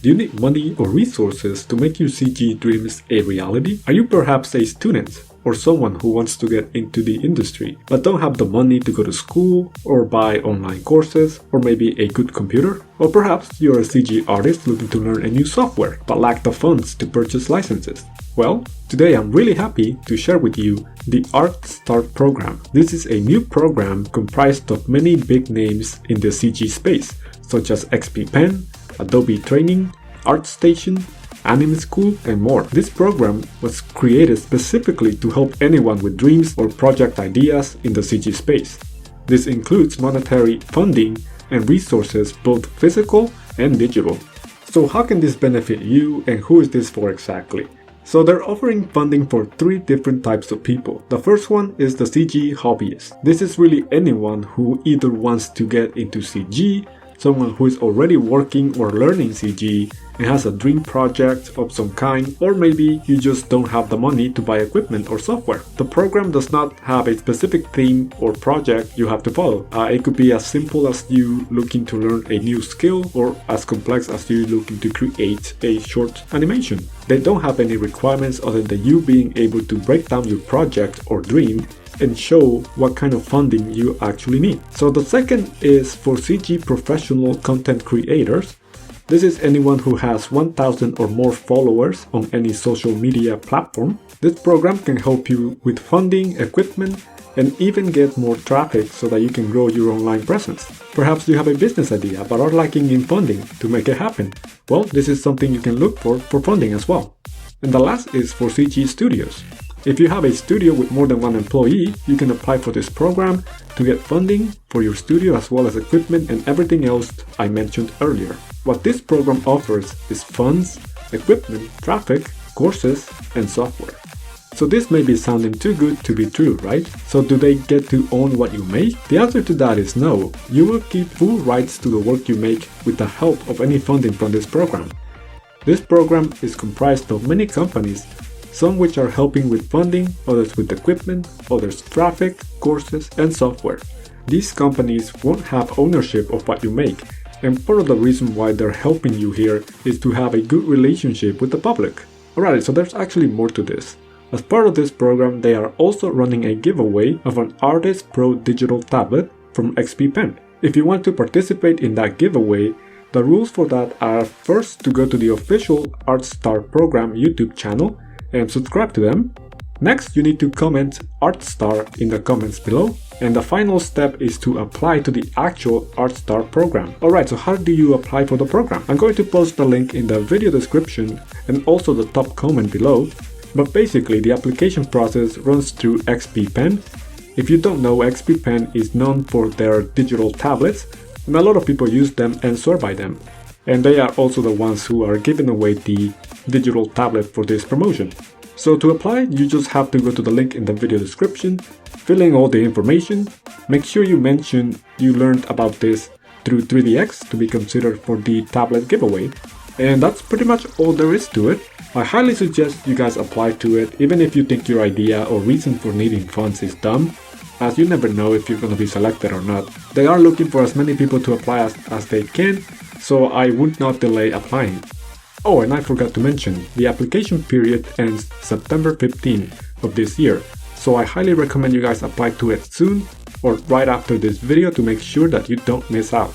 Do you need money or resources to make your CG dreams a reality? Are you perhaps a student or someone who wants to get into the industry but don't have the money to go to school or buy online courses or maybe a good computer? Or perhaps you're a CG artist looking to learn a new software but lack the funds to purchase licenses. Well, today I'm really happy to share with you the Art Start program. This is a new program comprised of many big names in the CG space, such as XP Pen, Adobe Training, ArtStation, Anime School, and more. This program was created specifically to help anyone with dreams or project ideas in the CG space. This includes monetary funding and resources, both physical and digital. So how can this benefit you, and who is this for exactly? So they're offering funding for 3 different types of people. The first one is the CG hobbyist. This is really anyone who either wants to get into CG, someone who is already working or learning CG and has a dream project of some kind, or maybe you just don't have the money to buy equipment or software. The program does not have a specific theme or project you have to follow. It could be as simple as you looking to learn a new skill, or as complex as you looking to create a short animation. They don't have any requirements other than you being able to break down your project or dream and show what kind of funding you actually need. So the second is for CG professional content creators. This is anyone who has 1,000 or more followers on any social media platform. This program can help you with funding, equipment, and even get more traffic so that you can grow your online presence. Perhaps you have a business idea but are lacking in funding to make it happen. Well, this is something you can look for funding as well. And the last is for CG studios. If you have a studio with more than 1 employee, you can apply for this program to get funding for your studio as well as equipment and everything else I mentioned earlier. What this program offers is funds, equipment, traffic, courses, and software. So this may be sounding too good to be true, right? So do they get to own what you make? The answer to that is no. You will keep full rights to the work you make with the help of any funding from this program. This program is comprised of many companies, some which are helping with funding, others with equipment, others traffic, courses, and software. These companies won't have ownership of what you make, and part of the reason why they're helping you here is to have a good relationship with the public. Alright, so there's actually more to this. As part of this program, they are also running a giveaway of an Artist Pro digital tablet from XP Pen. If you want to participate in that giveaway, the rules for that are first to go to the official Art Start program YouTube channel and subscribe to them. Next, you need to comment ArtStar in the comments below. And the final step is to apply to the actual ArtStar program. Alright, so how do you apply for the program? I'm going to post the link in the video description and also the top comment below. But basically, the application process runs through XP Pen. If you don't know, XP Pen is known for their digital tablets, and a lot of people use them and swear by them. And they are also the ones who are giving away the digital tablet for this promotion. So to apply, you just have to go to the link in the video description, fill in all the information, make sure you mention you learned about this through 3DX to be considered for the tablet giveaway. And that's pretty much all there is to it. I highly suggest you guys apply to it, even if you think your idea or reason for needing funds is dumb, as you never know if you're going to be selected or not. They are looking for as many people to apply as they can, so I would not delay applying. Oh, and I forgot to mention, the application period ends September 15 of this year, so I highly recommend you guys apply to it soon or right after this video to make sure that you don't miss out.